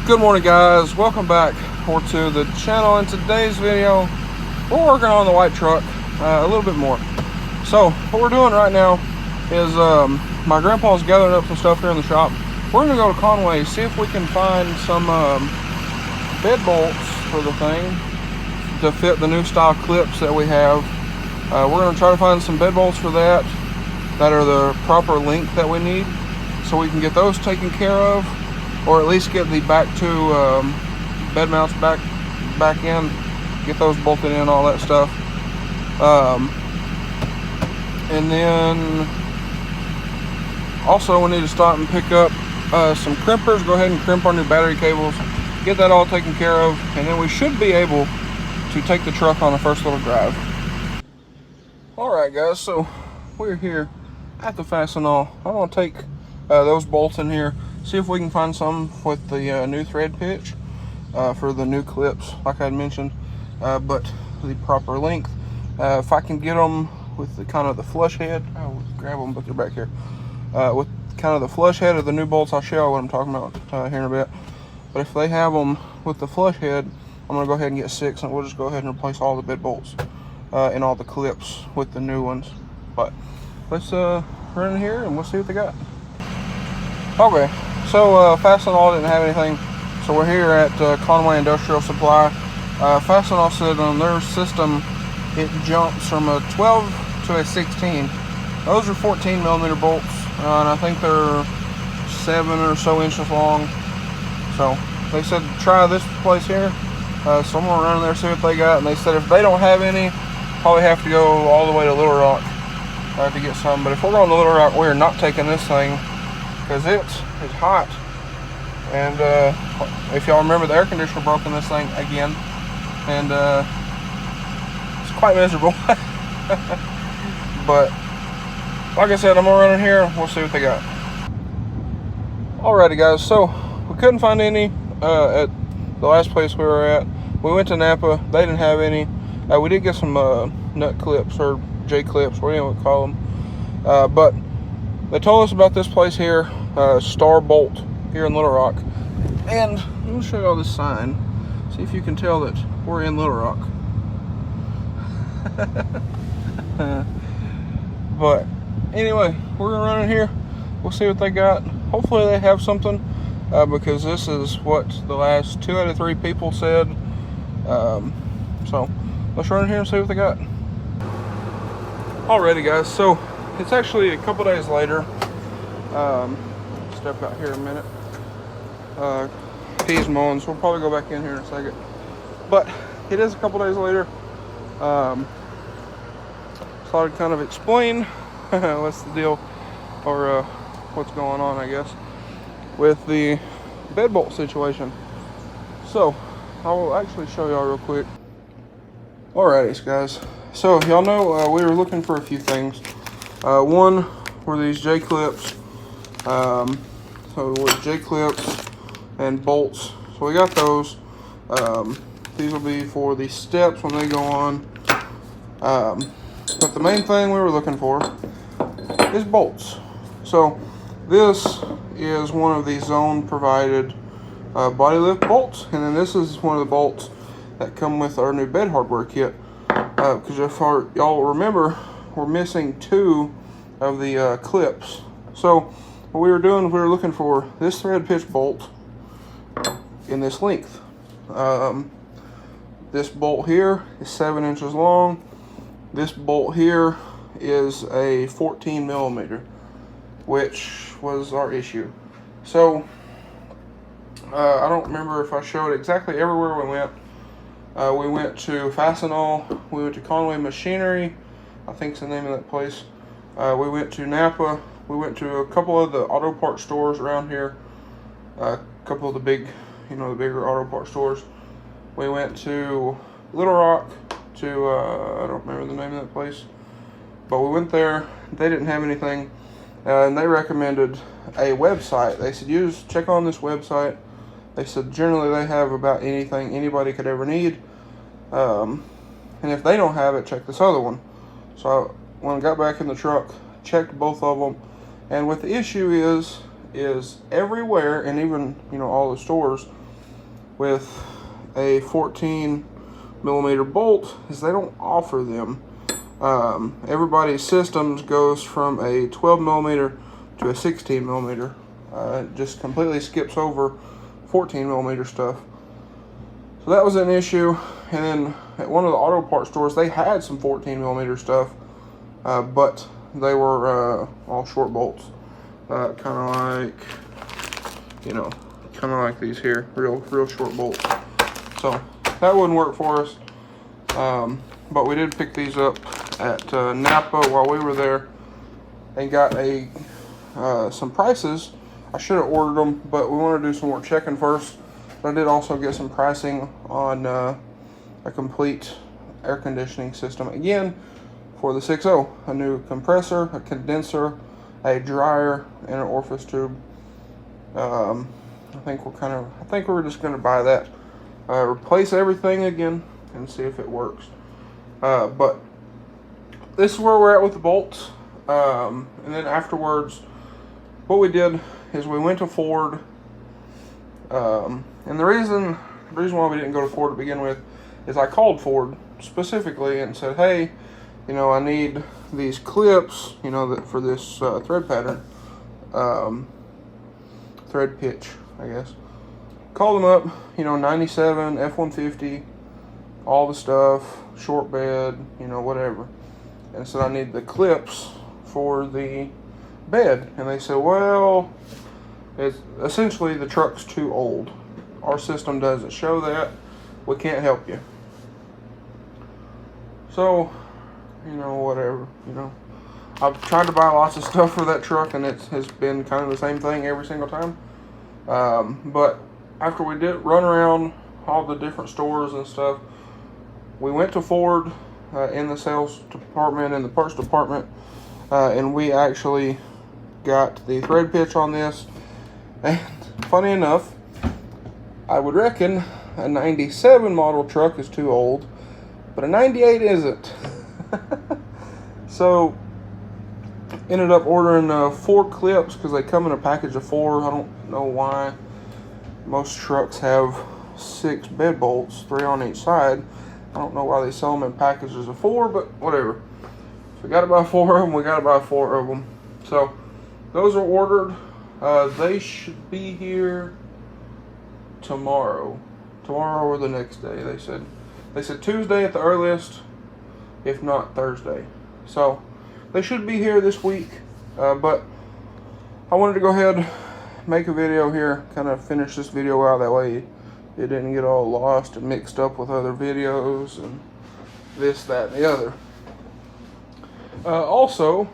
Good morning, guys. Welcome back to the channel. In today's video, we're working on the white truck a little bit more. So what we're doing right now is my grandpa's gathering up some stuff here in the shop. We're going to go to Conway, see if we can find some bed bolts for the thing to fit the new style clips that we have. We're going to try to find some bed bolts for that are the proper length that we need, so we can get those taken care of, or at least get the back two bed mounts back in, get those bolted in, all that stuff. And then also we need to stop and pick up some crimpers, go ahead and crimp our new battery cables, get that all taken care of, and then we should be able to take the truck on the first little drive. Alright guys, so we're here at the Fastenal. I'm going to take those bolts in here, see if we can find some with the new thread pitch for the new clips, like I mentioned, but the proper length. If I can get them with the kind of the flush head, I'll grab them, but they're back here. With kind of the flush head of the new bolts, I'll show you what I'm talking about here in a bit. But if they have them with the flush head, I'm going to go ahead and get 6, and we'll just go ahead and replace all the bed bolts and all the clips with the new ones. But let's run in here and we'll see what they got. Okay, so Fastenal didn't have anything, so we're here at Conway Industrial Supply. Fastenal said on their system it jumps from a 12 to a 16. Those are 14 millimeter bolts, and I think they're 7 or so inches long. So they said try this place here, so I'm gonna run in there, see what they got. And they said if they don't have any, probably have to go all the way to Little Rock to get some. But if we're going to Little Rock, we're not taking this thing, because it is hot. And if y'all remember, the air conditioner broke in this thing again, and it's quite miserable. But like I said, I'm gonna run in here and we'll see what they got. Alrighty guys, so we couldn't find any at the last place we were at. We went to Napa, they didn't have any. We did get some nut clips, or J clips, whatever you want to call them, but they told us about this place here, Star Bolt, here in Little Rock. And I'm going to show you all this sign, see if you can tell that we're in Little Rock. But anyway, we're going to run in here, we'll see what they got. Hopefully they have something, because this is what the last 2 out of 3 people said. So let's run in here and see what they got. Alrighty guys, so it's actually a couple days later. Step out here a minute. Peas mowing, so we'll probably go back in here in a second. But it is a couple days later. So I'd kind of explain what's the deal, or what's going on, I guess, with the bed bolt situation. So I will actually show y'all real quick. Alrighty guys, so y'all know we were looking for a few things. One were these J clips. So with J clips and bolts, so we got those. These will be for the steps when they go on. But the main thing we were looking for is bolts. So this is one of the zone provided body lift bolts, and then this is one of the bolts that come with our new bed hardware kit. Because if y'all remember, we're missing 2 of the clips. So what we were doing, we were looking for this thread pitch bolt in this length. This bolt here is 7 inches long. This bolt here is a 14 millimeter, which was our issue. So I don't remember if I showed exactly everywhere we went. We went to Fastenal, we went to Conway Machinery, I think it's the name of that place. We went to Napa, we went to a couple of the auto parts stores around here, a couple of the big, the bigger auto parts stores. We went to Little Rock, to, I don't remember the name of that place, but we went there, they didn't have anything, and they recommended a website. They said, check on this website. They said generally they have about anything anybody could ever need. And if they don't have it, check this other one. So when I got back in the truck, checked both of them. And what the issue is everywhere, and even all the stores, with a 14mm bolt is they don't offer them. Everybody's systems goes from a 12mm to a 16mm. It just completely skips over 14mm stuff. So that was an issue. And then at one of the auto parts stores, they had some 14mm stuff, but they were all short bolts, kind of like, you know, kind of like these here, real short bolts. So that wouldn't work for us. But we did pick these up at Napa while we were there, and got some prices. I should have ordered them, but we want to do some more checking first. But I did also get some pricing on a complete air conditioning system again for the 6.0. A new compressor, a condenser, a dryer, and an orifice tube. I think we're just going to buy that, replace everything again, and see if it works. But this is where we're at with the bolts. And then afterwards, what we did is we went to Ford. And the reason why we didn't go to Ford to begin with is I called Ford specifically and said, hey, you know, I need these clips, you know, for this thread pattern, thread pitch, I guess. Called them up, you know, 97, F-150, all the stuff, short bed, you know, whatever. And said I need the clips for the bed. And they said, well, it's essentially the truck's too old. Our system doesn't show that. We can't help you. So, you know, whatever, you know. I've tried to buy lots of stuff for that truck, and it has been kind of the same thing every single time. But after we did run around all the different stores and stuff, we went to Ford in the sales department and the parts department, and we actually got the thread pitch on this. And funny enough, I would reckon a 97 model truck is too old, but a 98 isn't. So ended up ordering 4 clips because they come in a package of 4. I don't know why. Most trucks have 6 bed bolts, 3 on each side. I don't know why they sell them in packages of 4, but whatever. So we got to buy 4 of them. We got to buy 4 of them. So those are ordered. They should be here tomorrow or the next day. They said Tuesday at the earliest, if not Thursday. So they should be here this week. But I wanted to go ahead, make a video here, kind of finish this video out, that way it didn't get all lost and mixed up with other videos and this, that, and the other. Also,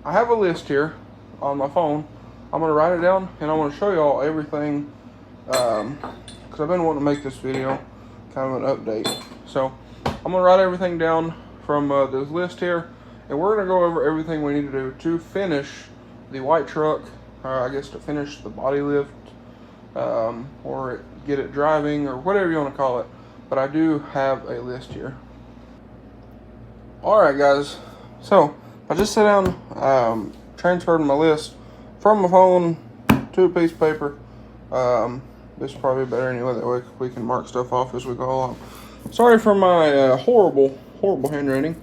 I have a list here on my phone. I'm going to write it down, and I want to show y'all everything, because I've been wanting to make this video kind of an update. So I'm going to write everything down from this list here, and we're going to go over everything we need to do to finish the white truck, I guess to finish the body lift, or get it driving, or whatever you want to call it. But I do have a list here. Alright guys, so I just sat down, transferred my list from my phone to a piece of paper. This is probably better anyway, that way we can mark stuff off as we go along. Sorry for my horrible handwriting.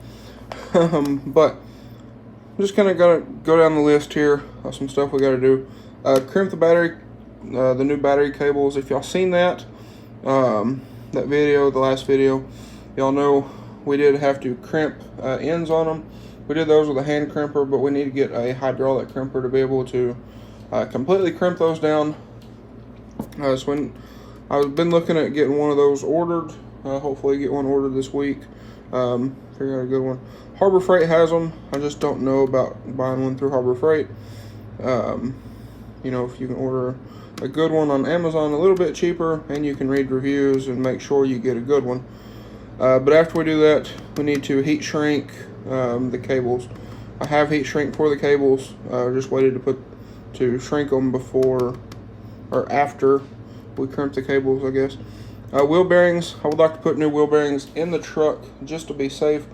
But I'm just kind of gonna go down the list here of some stuff we got to do. Crimp the battery, the new battery cables. If y'all seen that video, the last video, y'all know we did have to crimp ends on them. We did those with a hand crimper, but we need to get a hydraulic crimper to be able to completely crimp those down. So when I've been looking at getting one of those ordered, hopefully get one ordered this week. Figure out a good one. Harbor Freight has them. I just don't know about buying one through Harbor Freight. You know, if you can order a good one on Amazon a little bit cheaper, and you can read reviews and make sure you get a good one. But after we do that, we need to heat shrink the cables. I have heat shrink for the cables. Just waited to shrink them before or after we crimp the cables, I guess. Wheel bearings. I would like to put new wheel bearings in the truck just to be safe,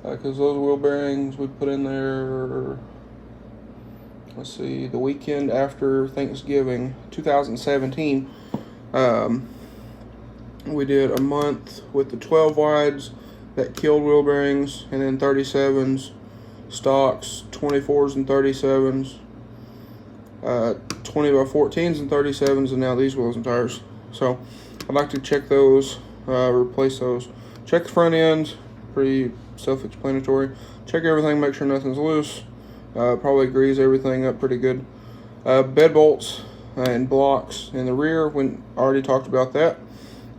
because those wheel bearings we put in there, let's see, the weekend after Thanksgiving 2017. We did a month with the 12 wides that killed wheel bearings, and then 37s, stocks, 24s and 37s, 20 by 14s and 37s, and now these wheels and tires. So I'd like to check those, replace those. Check the front end, pretty self-explanatory. Check everything, make sure nothing's loose. Probably grease everything up pretty good. Bed bolts and blocks in the rear, we already talked about that.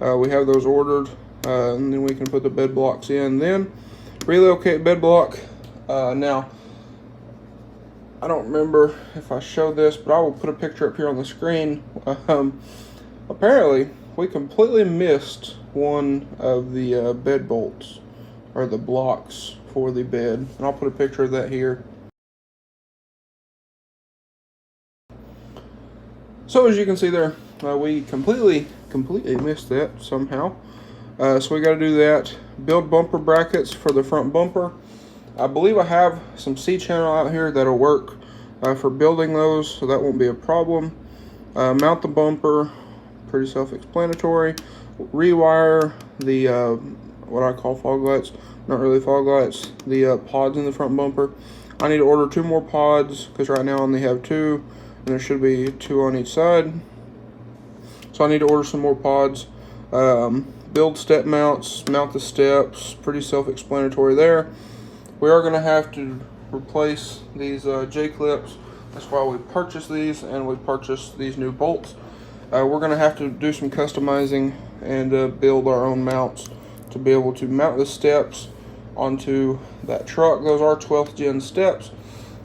We have those ordered, and then we can put the bed blocks in. Then relocate bed block. Now, I don't remember if I showed this, but I will put a picture up here on the screen. Apparently, we completely missed one of the bed bolts, or the blocks for the bed, and I'll put a picture of that here. So as you can see there, we completely missed that somehow. So we got to do that. Build bumper brackets for the front bumper. I believe I have some C-channel out here that'll work for building those, so that won't be a problem. Mount the bumper, pretty self-explanatory. Rewire the what I call fog lights, not really fog lights, the pods in the front bumper. I need to order 2 more pods because right now I only have 2, and there should be 2 on each side. So I need to order some more pods. Build step mounts, mount the steps, pretty self-explanatory there. We are going to have to replace these J-clips. That's why we purchased these, and we purchased these new bolts. We're going to have to do some customizing and build our own mounts to be able to mount the steps onto that truck. Those are 12th gen steps,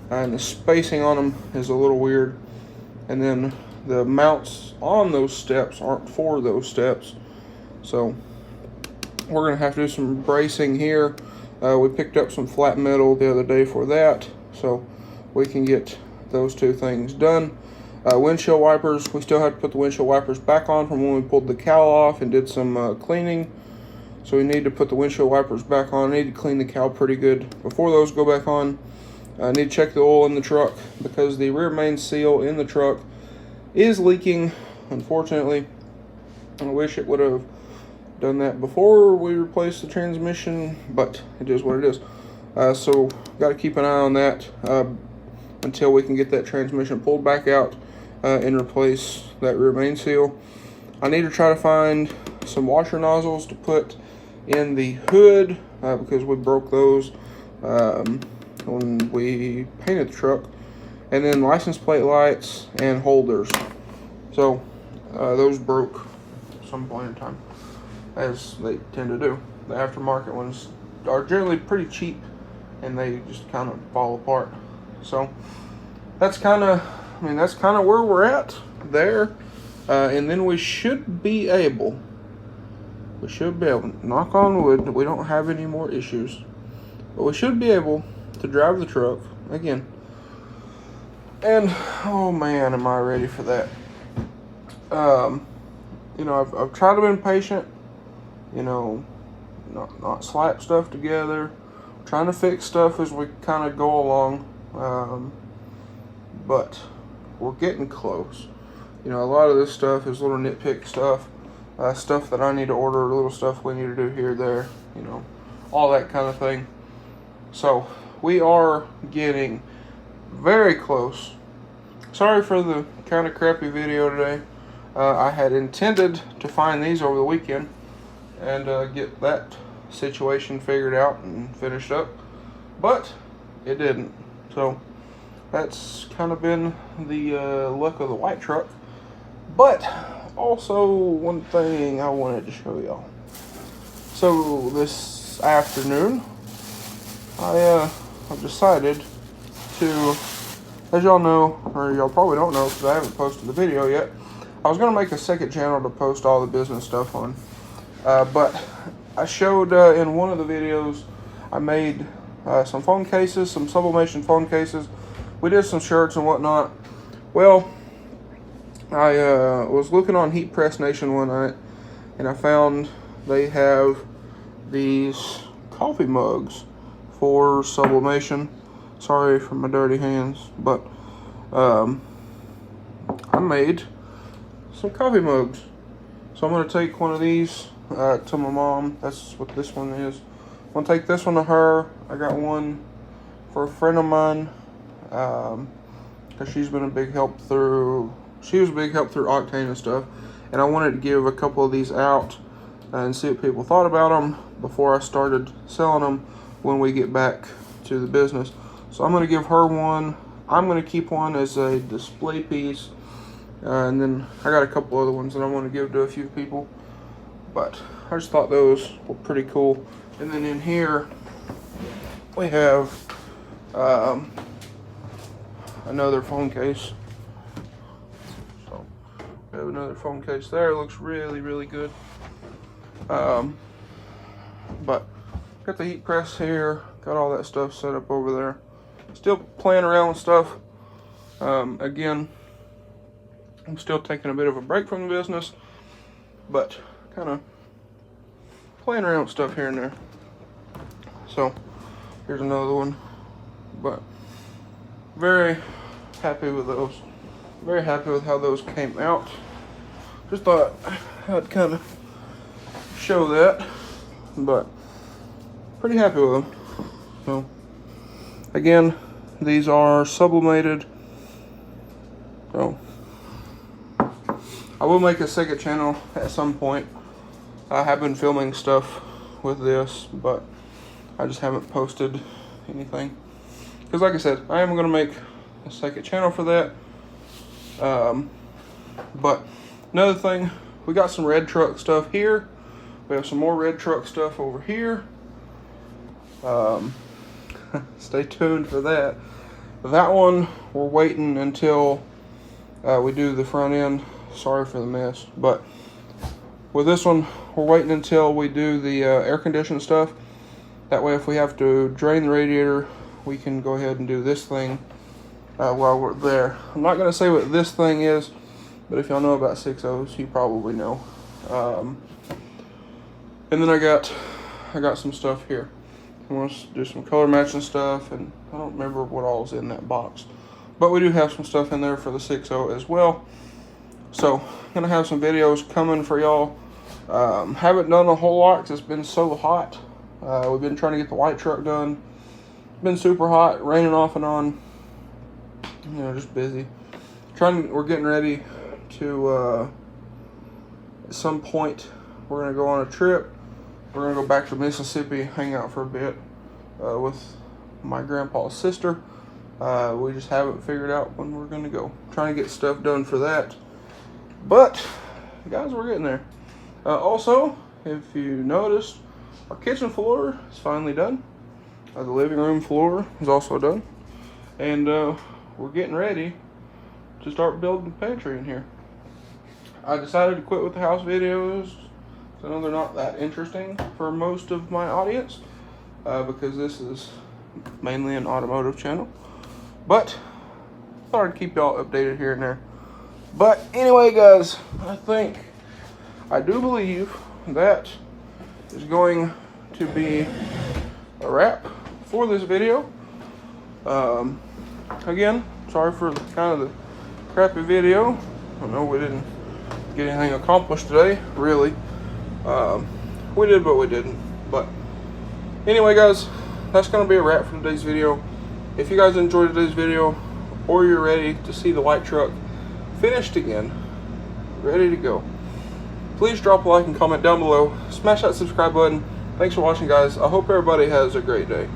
and the spacing on them is a little weird. And then the mounts on those steps aren't for those steps. So we're going to have to do some bracing here. We picked up some flat metal the other day for that, so we can get those 2 things done. Windshield wipers, we still have to put the windshield wipers back on from when we pulled the cowl off and did some cleaning. So we need to put the windshield wipers back on. I need to clean the cowl pretty good before those go back on. I need to check the oil in the truck because the rear main seal in the truck is leaking, unfortunately. I wish it would have done that before we replaced the transmission, but it is what it is. So got to keep an eye on that until we can get that transmission pulled back out and replace that rear main seal. I need to try to find some washer nozzles to put in the hood because we broke those when we painted the truck. And then license plate lights and holders. So those broke some point in time, as they tend to do. The aftermarket ones are generally pretty cheap, and they just kind of fall apart. So that's kind of, where we're at there. And then we should be able, knock on wood, we don't have any more issues, but we should be able to drive the truck again. And oh man, am I ready for that. You know, I've tried to be patient, you know, not slap stuff together, trying to fix stuff as we kind of go along, but we're getting close. You know, a lot of this stuff is little nitpick stuff, stuff that I need to order, little stuff we need to do here, there, you know, all that kind of thing. So we are getting very close. Sorry for the kind of crappy video today. I had intended to find these over the weekend and get that situation figured out and finished up, but it didn't. So that's kind of been the luck of the white truck. But also one thing I wanted to show y'all. So this afternoon, I've decided to, as y'all know, or y'all probably don't know because I haven't posted the video yet, I was going to make a second channel to post all the business stuff on. But I showed in one of the videos, I made some phone cases, some sublimation phone cases. We did some shirts and whatnot. Well, I was looking on Heat Press Nation one night, and I found they have these coffee mugs for sublimation. Sorry for my dirty hands, but I made some coffee mugs So I'm going to take one of these to my mom. That's what this one is. I'm going to take this one to her. I got one for a friend of mine, because she was a big help through Octane and stuff. And I wanted to give a couple of these out and see what people thought about them before I started selling them when we get back to the business. So I'm going to give her one. I'm going to keep one as a display piece. And then I got a couple other ones that I want to give to a few people. But I just thought those were pretty cool. And then in here, we have another phone case. So we have another phone case there. It looks really, really good. But got the heat press here. Got all that stuff set up over there. Still playing around with stuff. Again, I'm still taking a bit of a break from the business, but kind of playing around with stuff here and there. So here's another one, but very happy with those. Very happy with how those came out. Just thought I'd kind of show that, but pretty happy with them. So again, these are sublimated. So I will make a second channel at some point. I have been filming stuff with this, but I just haven't posted anything. Because like I said, I am going to make a second channel for that. But another thing, we got some red truck stuff here. We have some more red truck stuff over here. Stay tuned for that. That one, we're waiting until we do the front end. Sorry for the mess, but with this one, we're waiting until we do the air conditioning stuff. That way, if we have to drain the radiator, we can go ahead and do this thing while we're there. I'm not going to say what this thing is, but if y'all know about 6.0s, you probably know. And then I got some stuff here. I want to do some color matching stuff, and I don't remember what all is in that box. But we do have some stuff in there for the 6.0 as well. So, I'm going to have some videos coming for y'all. Haven't done a whole lot because it's been so hot. We've been trying to get the white truck done. It's been super hot, raining off and on. You know, just busy. We're getting ready to, at some point, we're going to go on a trip. We're going to go back to Mississippi, hang out for a bit with my grandpa's sister. We just haven't figured out when we're going to go. Trying to get stuff done for that. But, guys, we're getting there. Also, if you noticed, our kitchen floor is finally done. The living room floor is also done. And we're getting ready to start building the pantry in here. I decided to quit with the house videos. I know they're not that interesting for most of my audience. Because this is mainly an automotive channel. But, I thought I'd keep y'all updated here and there. But anyway, guys, I do believe that is going to be a wrap for this video. Again, sorry for kind of the crappy video. I know we didn't get anything accomplished today, really. We did, but we didn't. But anyway, guys, that's going to be a wrap for today's video. If you guys enjoyed today's video, or you're ready to see the white truck finished again, ready to go, please drop a like and comment down below. Smash that subscribe button. Thanks for watching, guys. I hope everybody has a great day.